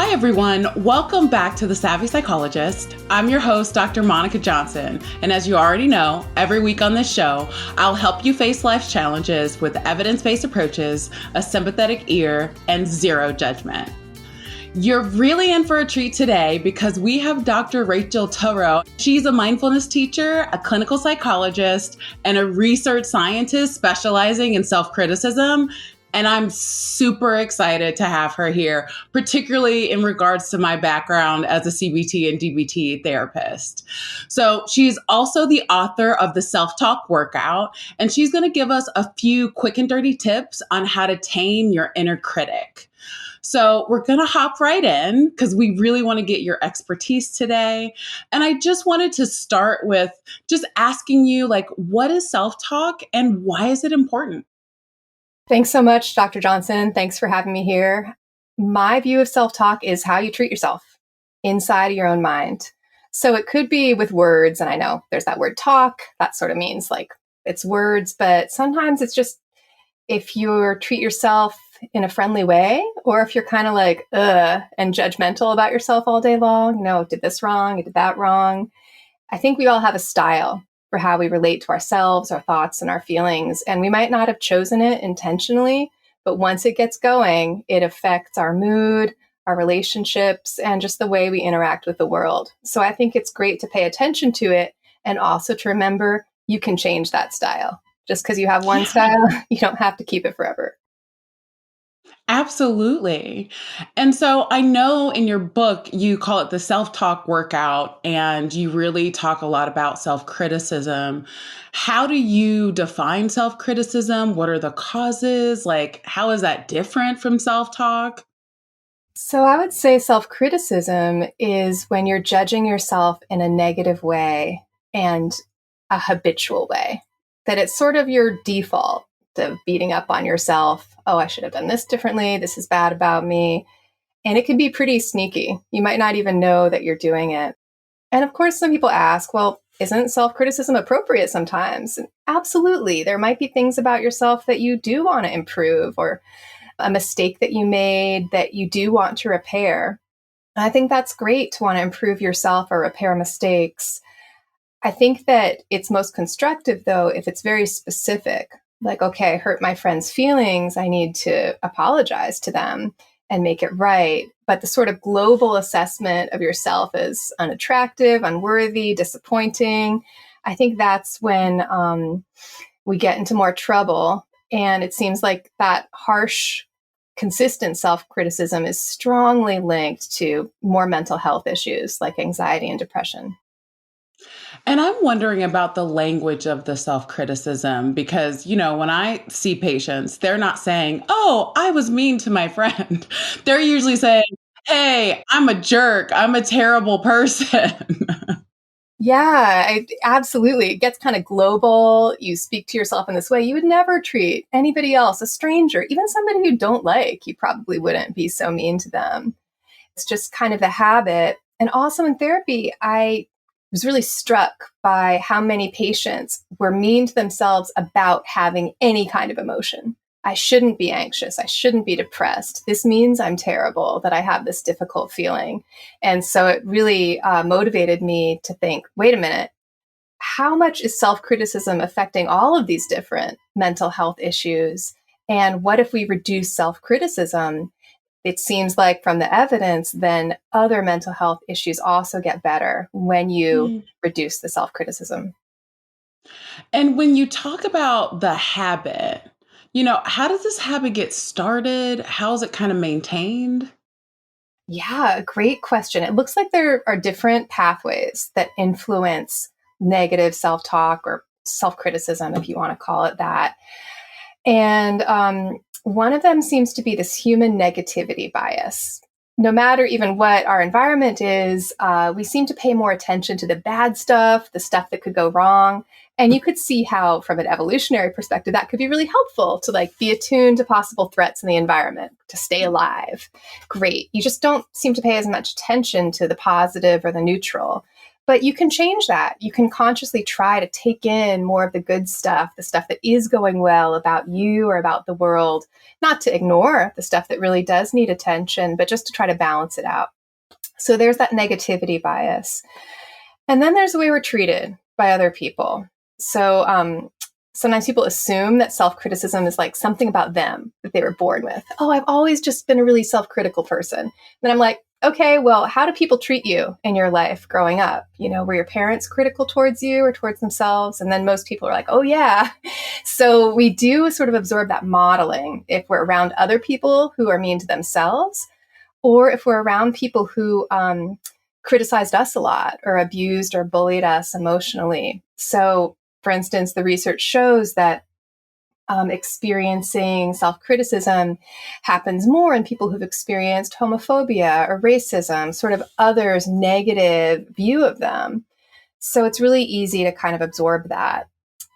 Hi, everyone. Welcome back to The Savvy Psychologist. I'm your host, Dr. Monica Johnson. And as you already know, every week on this show, I'll help you face life's challenges with evidence-based approaches, a sympathetic ear, and zero judgment. You're really in for a treat today because we have Dr. Rachel Turow. She's a mindfulness teacher, a clinical psychologist, and a research scientist specializing in self-criticism. And I'm super excited to have her here, particularly in regards to my background as a CBT and DBT therapist. So she's also the author of the Self-Talk Workout, and she's going to give us a few quick and dirty tips on how to tame your inner critic. So we're going to hop right in because we really want to get your expertise today. And I just wanted to start with just asking you, what is self-talk and why is it important? Thanks so much, Dr. Johnson. Thanks for having me here. My view of self-talk is how you treat yourself inside of your own mind. So it could be with words, and I know there's that word talk, that sort of means it's words, but sometimes it's just if you treat yourself in a friendly way, or if you're kind of and judgmental about yourself all day long, did this wrong, I did that wrong. I think we all have a style for how we relate to ourselves, our thoughts, and our feelings. And we might not have chosen it intentionally, but once it gets going, it affects our mood, our relationships, and just the way we interact with the world. So I think it's great to pay attention to it and also to remember you can change that style. Just because you have one style, you don't have to keep it forever. Absolutely. And so I know in your book, you call it the self-talk workout, and you really talk a lot about self-criticism. How do you define self-criticism? What are the causes? How is that different from self-talk? So I would say self-criticism is when you're judging yourself in a negative way and a habitual way, that it's sort of your default of beating up on yourself. Oh, I should have done this differently. This is bad about me. And it can be pretty sneaky. You might not even know that you're doing it. And of course, some people ask, well, isn't self-criticism appropriate sometimes? And absolutely. There might be things about yourself that you do want to improve, or a mistake that you made that you do want to repair. And I think that's great to want to improve yourself or repair mistakes. I think that it's most constructive, though, if it's very specific. Okay, I hurt my friend's feelings. I need to apologize to them and make it right. But the sort of global assessment of yourself as unattractive, unworthy, disappointing, I think that's when we get into more trouble. And it seems like that harsh, consistent self-criticism is strongly linked to more mental health issues like anxiety and depression. And I'm wondering about the language of the self-criticism because, when I see patients, they're not saying, oh, I was mean to my friend. They're usually saying, hey, I'm a jerk. I'm a terrible person. Yeah, absolutely. It gets kind of global. You speak to yourself in this way. You would never treat anybody else, a stranger, even somebody you don't like. You probably wouldn't be so mean to them. It's just kind of the habit. And also in therapy, I was really struck by how many patients were mean to themselves about having any kind of emotion. I shouldn't be anxious. I shouldn't be depressed. This means I'm terrible, that I have this difficult feeling. And so it really motivated me to think, wait a minute, how much is self-criticism affecting all of these different mental health issues? And what if we reduce self-criticism? It seems like from the evidence, then other mental health issues also get better when you reduce the self-criticism. And when you talk about the habit, how does this habit get started? How is it kind of maintained? Yeah, great question. It looks like there are different pathways that influence negative self-talk or self-criticism, if you want to call it that. And one of them seems to be this human negativity bias. No matter even what our environment is, we seem to pay more attention to the bad stuff, the stuff that could go wrong. And you could see how, from an evolutionary perspective, that could be really helpful to be attuned to possible threats in the environment, to stay alive. Great. You just don't seem to pay as much attention to the positive or the neutral. But you can change that. You can consciously try to take in more of the good stuff, the stuff that is going well about you or about the world, not to ignore the stuff that really does need attention, but just to try to balance it out. So there's that negativity bias. And then there's the way we're treated by other people. So sometimes people assume that self-criticism is like something about them that they were born with. Oh, I've always just been a really self-critical person. And I'm like, okay, well, how do people treat you in your life growing up? Were your parents critical towards you or towards themselves? And then most people are like, oh, yeah. So we do sort of absorb that modeling if we're around other people who are mean to themselves, or if we're around people who criticized us a lot or abused or bullied us emotionally. So, for instance, the research shows that experiencing self-criticism happens more in people who've experienced homophobia or racism, sort of others' negative view of them. So it's really easy to kind of absorb that.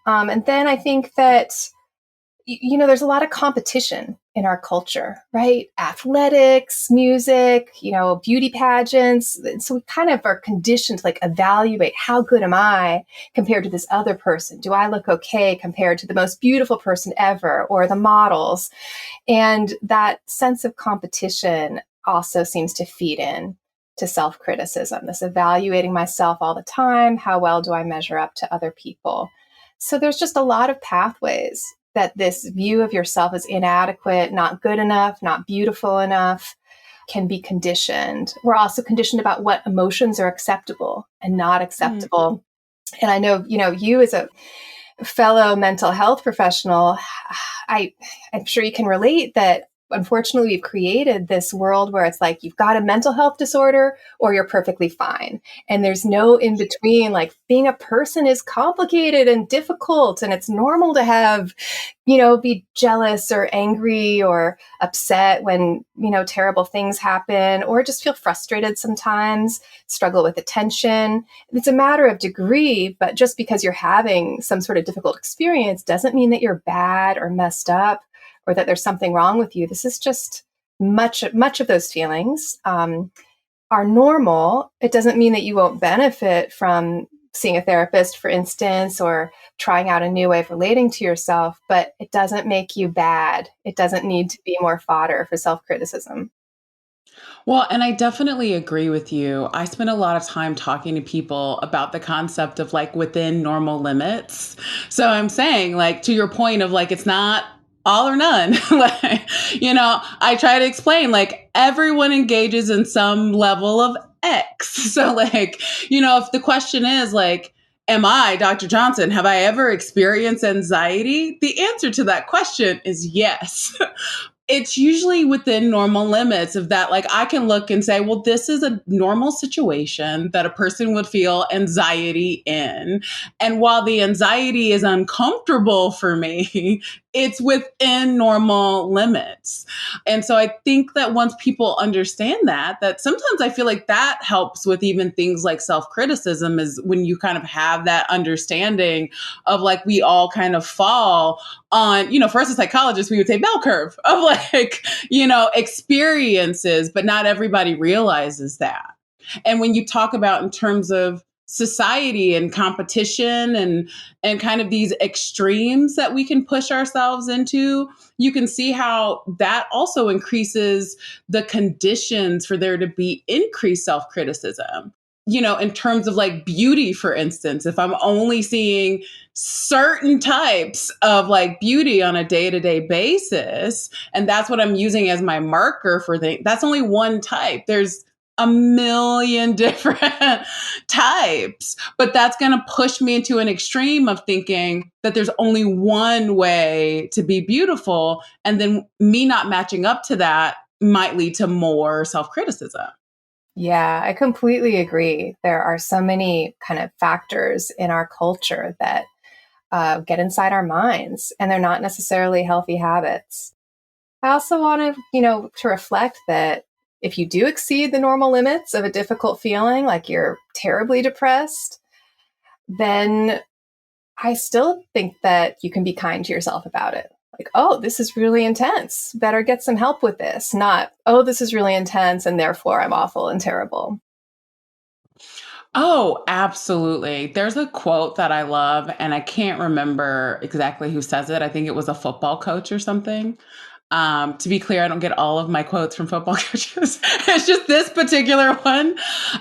And then I think that, there's a lot of competition in our culture, right? Athletics, music, beauty pageants. So we kind of are conditioned to like evaluate, how good am I compared to this other person? Do I look okay compared to the most beautiful person ever or the models? And that sense of competition also seems to feed in to self-criticism, this evaluating myself all the time. How well do I measure up to other people? So there's just a lot of pathways that this view of yourself as inadequate, not good enough, not beautiful enough, can be conditioned. We're also conditioned about what emotions are acceptable and not acceptable. And I know, you as a fellow mental health professional, I'm sure you can relate that unfortunately we've created this world where it's like you've got a mental health disorder or you're perfectly fine. And there's no in between. Like being a person is complicated and difficult, and it's normal to have, be jealous or angry or upset when, terrible things happen, or just feel frustrated sometimes, struggle with attention. It's a matter of degree, but just because you're having some sort of difficult experience doesn't mean that you're bad or messed up, or that there's something wrong with you. This is just much of those feelings are normal. It doesn't mean that you won't benefit from seeing a therapist, for instance, or trying out a new way of relating to yourself, but it doesn't make you bad. It doesn't need to be more fodder for self-criticism. Well, and I definitely agree with you. I spend a lot of time talking to people about the concept of like within normal limits. So I'm saying, like, to your point of like, it's not all or none. Like, I try to explain like everyone engages in some level of X. So like, if the question is like, am I, Dr. Johnson, have I ever experienced anxiety? The answer to that question is yes. It's usually within normal limits of that. Like I can look and say, well, this is a normal situation that a person would feel anxiety in. And while the anxiety is uncomfortable for me, it's within normal limits. And so I think that once people understand that sometimes I feel like that helps with even things like self-criticism, is when you kind of have that understanding of like, we all kind of fall on, for us as psychologists, we would say bell curve of like, experiences, but not everybody realizes that. And when you talk about in terms of society and competition and kind of these extremes that we can push ourselves into, you can see how that also increases the conditions for there to be increased self-criticism. In terms of like beauty, for instance, if I'm only seeing certain types of like beauty on a day-to-day basis, and that's what I'm using as my marker for things, that's only one type. There's a million different types, but that's going to push me into an extreme of thinking that there's only one way to be beautiful. And then me not matching up to that might lead to more self-criticism. Yeah, I completely agree. There are so many kind of factors in our culture that get inside our minds, and they're not necessarily healthy habits. I also want to, to reflect that if you do exceed the normal limits of a difficult feeling, like you're terribly depressed, then I still think that you can be kind to yourself about it. Like, oh, this is really intense. Better get some help with this. Not, oh, this is really intense and therefore I'm awful and terrible. Oh, absolutely. There's a quote that I love, and I can't remember exactly who says it. I think it was a football coach or something. To be clear, I don't get all of my quotes from football coaches. It's just this particular one.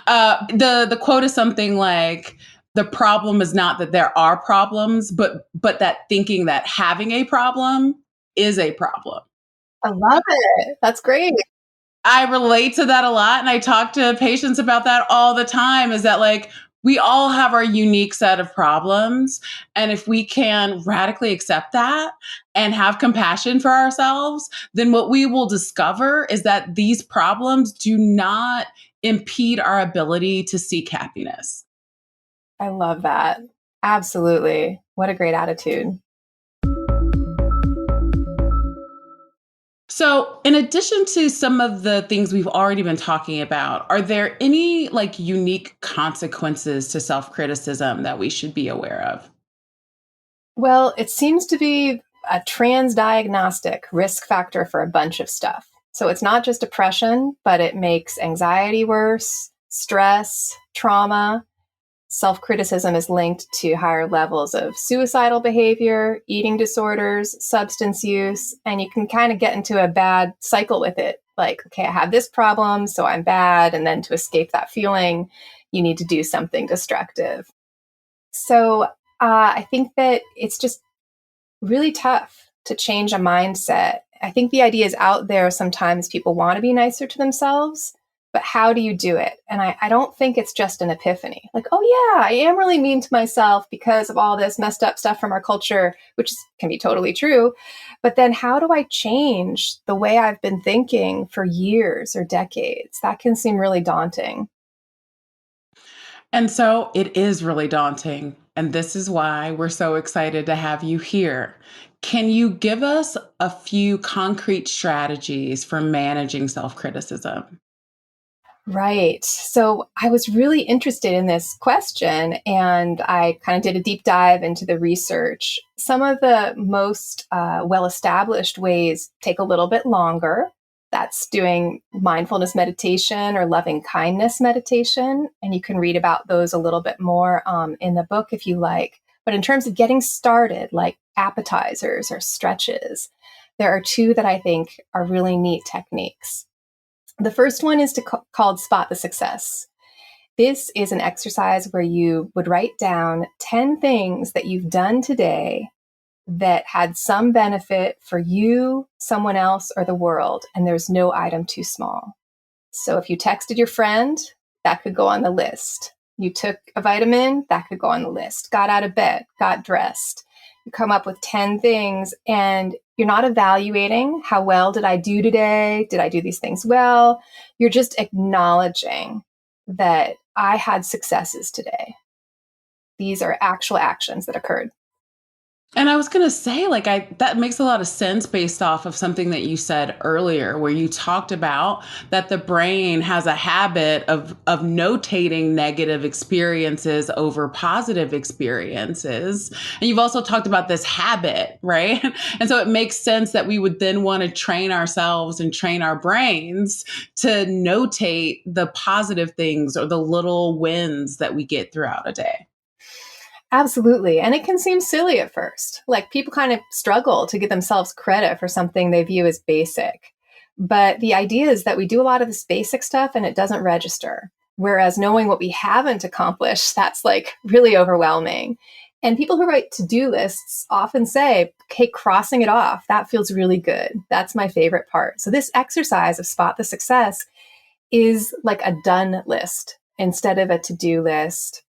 The quote is something like, "The problem is not that there are problems, but that thinking that having a problem is a problem." I love it. That's great. I relate to that a lot. And I talk to patients about that all the time is that, like, we all have our unique set of problems. And if we can radically accept that and have compassion for ourselves, then what we will discover is that these problems do not impede our ability to seek happiness. I love that. Absolutely. What a great attitude. So, in addition to some of the things we've already been talking about, are there any like unique consequences to self criticism that we should be aware of? Well, it seems to be a transdiagnostic risk factor for a bunch of stuff. So it's not just depression, but it makes anxiety worse, stress, trauma. Self criticism is linked to higher levels of suicidal behavior, eating disorders, substance use, and you can kind of get into a bad cycle with it. Like, okay, I have this problem, so I'm bad. And then to escape that feeling, you need to do something destructive. So I think that it's just really tough to change a mindset. I think the idea is out there. Sometimes people want to be nicer to themselves, but how do you do it? And I don't think it's just an epiphany. Like, oh, yeah, I am really mean to myself because of all this messed up stuff from our culture, which can be totally true. But then how do I change the way I've been thinking for years or decades? That can seem really daunting. And so it is really daunting. And this is why we're so excited to have you here. Can you give us a few concrete strategies for managing self criticism? Right. So I was really interested in this question and I kind of did a deep dive into the research. Some of the most well established ways take a little bit longer. That's doing mindfulness meditation or loving kindness meditation. And you can read about those a little bit more in the book if you like. But in terms of getting started, like appetizers or stretches, there are two that I think are really neat techniques. The first one is called Spot the Success. This is an exercise where you would write down 10 things that you've done today that had some benefit for you, someone else, or the world, and there's no item too small. So if you texted your friend, that could go on the list. You took a vitamin, that could go on the list. Got out of bed, got dressed. You come up with 10 things and you're not evaluating how well did I do today? Did I do these things well? You're just acknowledging that I had successes today. These are actual actions that occurred. And I was going to say, like, that makes a lot of sense based off of something that you said earlier, where you talked about that the brain has a habit of notating negative experiences over positive experiences. And you've also talked about this habit, right? And so it makes sense that we would then want to train ourselves and train our brains to notate the positive things or the little wins that we get throughout a day. Absolutely. And it can seem silly at first. Like people kind of struggle to give themselves credit for something they view as basic. But the idea is that we do a lot of this basic stuff and it doesn't register. Whereas knowing what we haven't accomplished, that's like really overwhelming. And people who write to do lists often say, okay, crossing it off, that feels really good. That's my favorite part. So this exercise of Spot the Success is like a done list instead of a to do list.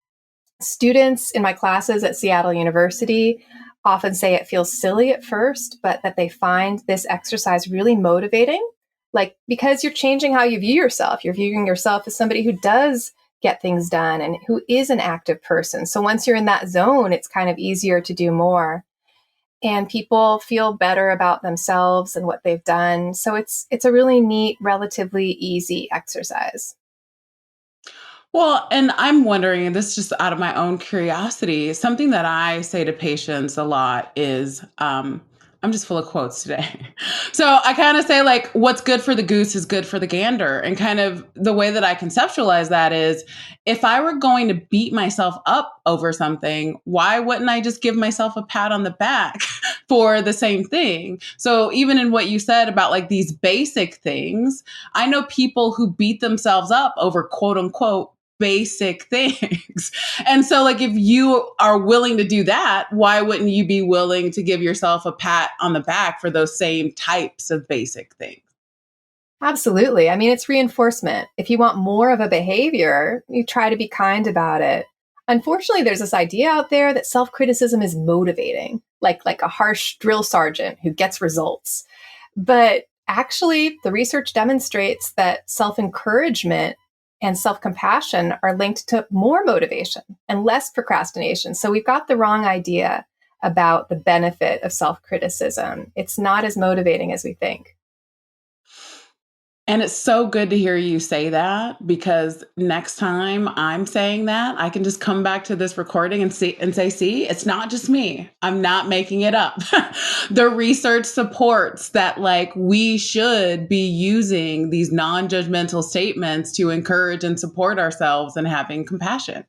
Students in my classes at Seattle University often say it feels silly at first, but that they find this exercise really motivating. Like, because you're changing how you view yourself. You're viewing yourself as somebody who does get things done and who is an active person. So once you're in that zone, it's kind of easier to do more. And people feel better about themselves and what they've done. So it's a really neat, relatively easy exercise. Well, and I'm wondering, and this is just out of my own curiosity, something that I say to patients a lot is I'm just full of quotes today. So I kind of say like, what's good for the goose is good for the gander. And kind of the way that I conceptualize that is if I were going to beat myself up over something, why wouldn't I just give myself a pat on the back for the same thing? So even in what you said about like these basic things, I know people who beat themselves up over quote unquote basic things. And so, like, if you are willing to do that, why wouldn't you be willing to give yourself a pat on the back for those same types of basic things? Absolutely. I mean, it's reinforcement. If you want more of a behavior, you try to be kind about it. Unfortunately, there's this idea out there that self-criticism is motivating, like a harsh drill sergeant who gets results. But actually, the research demonstrates that self-encouragement and self-compassion are linked to more motivation and less procrastination. So we've got the wrong idea about the benefit of self-criticism. It's not as motivating as we think. And it's so good to hear you say that because next time I'm saying that, I can just come back to this recording and say, see, it's not just me. I'm not making it up. The research supports that like we should be using these non-judgmental statements to encourage and support ourselves and having compassion.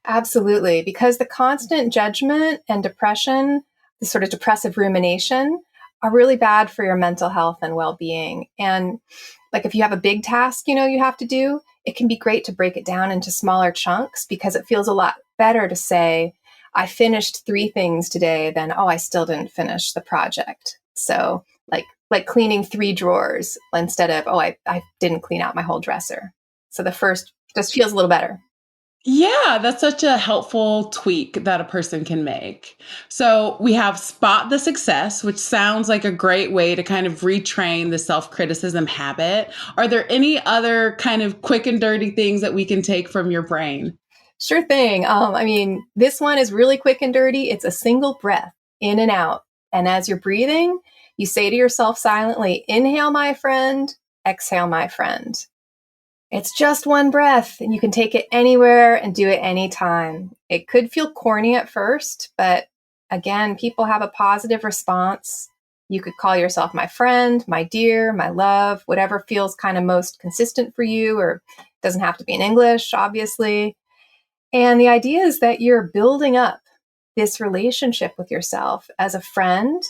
Absolutely, because the constant judgment and depression, the sort of depressive rumination, are really bad for your mental health and well-being. And like if you have a big task, you have to do, it can be great to break it down into smaller chunks because it feels a lot better to say, I finished 3 things today than, oh, I still didn't finish the project. So like cleaning 3 drawers instead of, oh, I didn't clean out my whole dresser. So the first just feels a little better. Yeah, that's such a helpful tweak that a person can make. So we have spot the success, which sounds like a great way to kind of retrain the self-criticism habit. Are there any other kind of quick and dirty things that we can take from your brain? Sure thing. I mean, this one is really quick and dirty. It's a single breath in and out. And as you're breathing, you say to yourself silently, inhale, my friend, exhale, my friend. It's just one breath and you can take it anywhere and do it anytime. It could feel corny at first, but again, people have a positive response. You could call yourself my friend, my dear, my love, whatever feels kind of most consistent for you, or doesn't have to be in English, obviously. And the idea is that you're building up this relationship with yourself as a friend,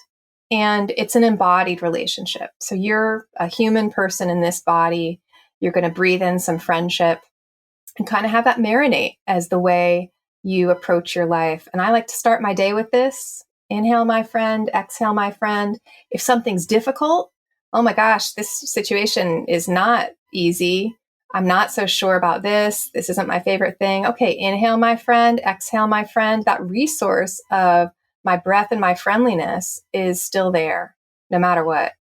and it's an embodied relationship. So you're a human person in this body. You're going to breathe in some friendship and kind of have that marinate as the way you approach your life. And I like to start my day with this. Inhale, my friend, exhale, my friend. If something's difficult, oh my gosh, this situation is not easy. I'm not so sure about this. This isn't my favorite thing. Okay, inhale, my friend, exhale, my friend. That resource of my breath and my friendliness is still there, no matter what.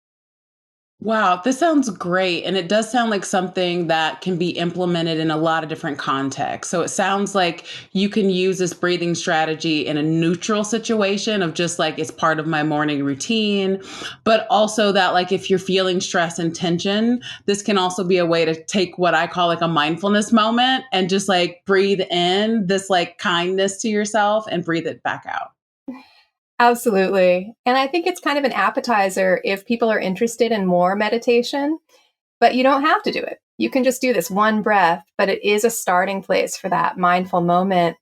Wow, this sounds great. And it does sound like something that can be implemented in a lot of different contexts. So it sounds like you can use this breathing strategy in a neutral situation of just like it's part of my morning routine, but also that like if you're feeling stress and tension, this can also be a way to take what I call like a mindfulness moment and just like breathe in this like kindness to yourself and breathe it back out. Absolutely. And I think it's kind of an appetizer if people are interested in more meditation, but you don't have to do it. You can just do this one breath, but it is a starting place for that mindful moment.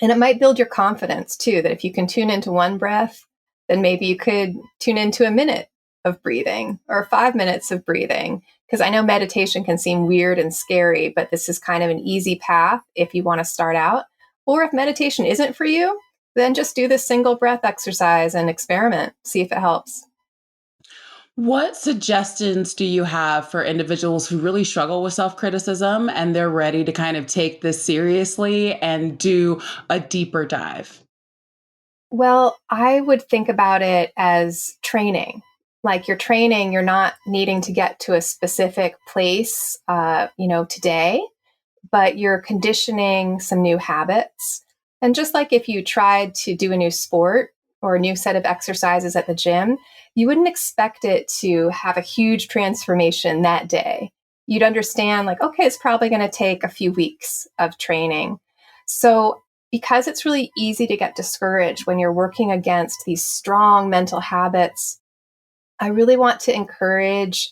And it might build your confidence too, that if you can tune into one breath, then maybe you could tune into a minute of breathing or 5 minutes of breathing. Because I know meditation can seem weird and scary, but this is kind of an easy path if you want to start out. Or if meditation isn't for you, then just do this single breath exercise and experiment, see if it helps. What suggestions do you have for individuals who really struggle with self criticism and they're ready to kind of take this seriously and do a deeper dive? Well, I would think about it as training. Like you're training, you're not needing to get to a specific place, today, but you're conditioning some new habits. And just like if you tried to do a new sport or a new set of exercises at the gym, you wouldn't expect it to have a huge transformation that day. You'd understand, like, okay, it's probably going to take a few weeks of training. So because it's really easy to get discouraged when you're working against these strong mental habits, I really want to encourage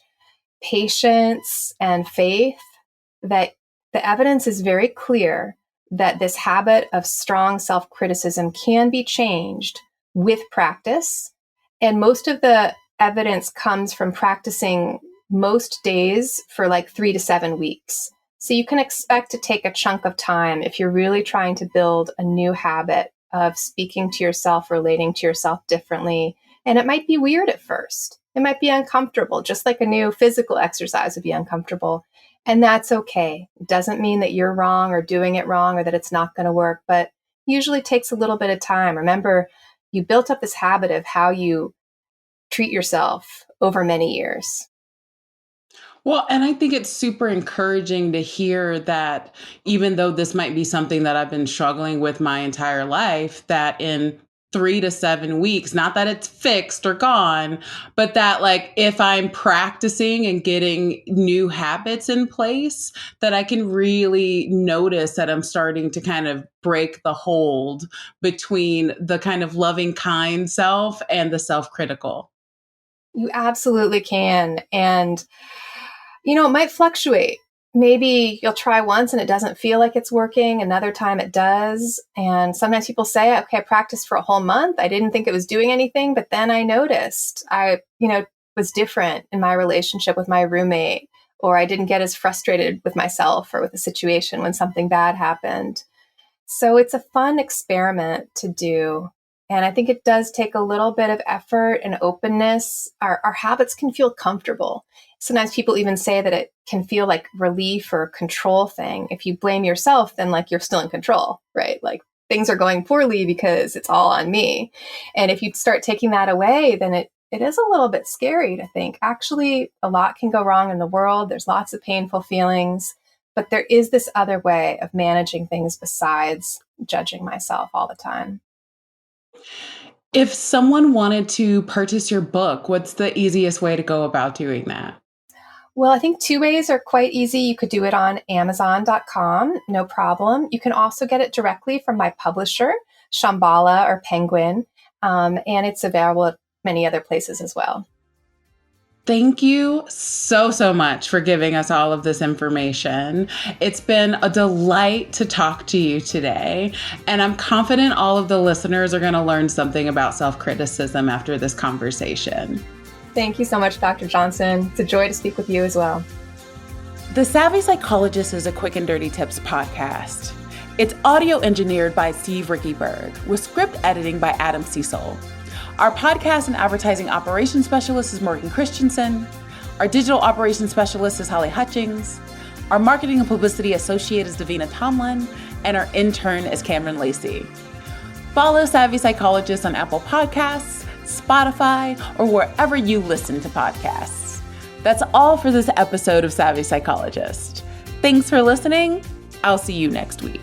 patience and faith that the evidence is very clear that this habit of strong self-criticism can be changed with practice. And most of the evidence comes from practicing most days for like 3 to 7 weeks. So you can expect to take a chunk of time if you're really trying to build a new habit of speaking to yourself, relating to yourself differently. And it might be weird at first. It might be uncomfortable, just like a new physical exercise would be uncomfortable. And that's okay. It doesn't mean that you're wrong or doing it wrong or that it's not going to work, but usually takes a little bit of time. Remember, you built up this habit of how you treat yourself over many years. Well, and I think it's super encouraging to hear that even though this might be something that I've been struggling with my entire life, that in 3 to 7 weeks, not that it's fixed or gone, but that like if I'm practicing and getting new habits in place, that I can really notice that I'm starting to kind of break the hold between the kind of loving, kind self and the self-critical. You absolutely can. And it might fluctuate. Maybe you'll try once and it doesn't feel like it's working. Another time it does. And sometimes people say, okay, I practiced for a whole month. I didn't think it was doing anything, but then I noticed I was different in my relationship with my roommate, or I didn't get as frustrated with myself or with a situation when something bad happened. So it's a fun experiment to do. And I think it does take a little bit of effort and openness. Our habits can feel comfortable. Sometimes people even say that it can feel like relief or a control thing. If you blame yourself, then like you're still in control, right? Like things are going poorly because it's all on me. And if you start taking that away, then it is a little bit scary to think, actually, a lot can go wrong in the world. There's lots of painful feelings, but there is this other way of managing things besides judging myself all the time. If someone wanted to purchase your book, what's the easiest way to go about doing that? Well, I think 2 ways are quite easy. You could do it on Amazon.com, no problem. You can also get it directly from my publisher, Shambhala or Penguin, and it's available at many other places as well. Thank you so much for giving us all of this information. It's been a delight to talk to you today, and I'm confident all of the listeners are going to learn something about self-criticism after this conversation. Thank you so much, Dr. Johnson. It's a joy to speak with you as well. The Savvy Psychologist is a quick and dirty tips podcast. It's audio engineered by Steve Rickyberg with script editing by Adam Cecil. Our podcast and advertising operations specialist is Morgan Christensen. Our digital operations specialist is Holly Hutchings. Our marketing and publicity associate is Davina Tomlin. And our intern is Cameron Lacey. Follow Savvy Psychologist on Apple Podcasts, Spotify, or wherever you listen to podcasts. That's all for this episode of Savvy Psychologist. Thanks for listening. I'll see you next week.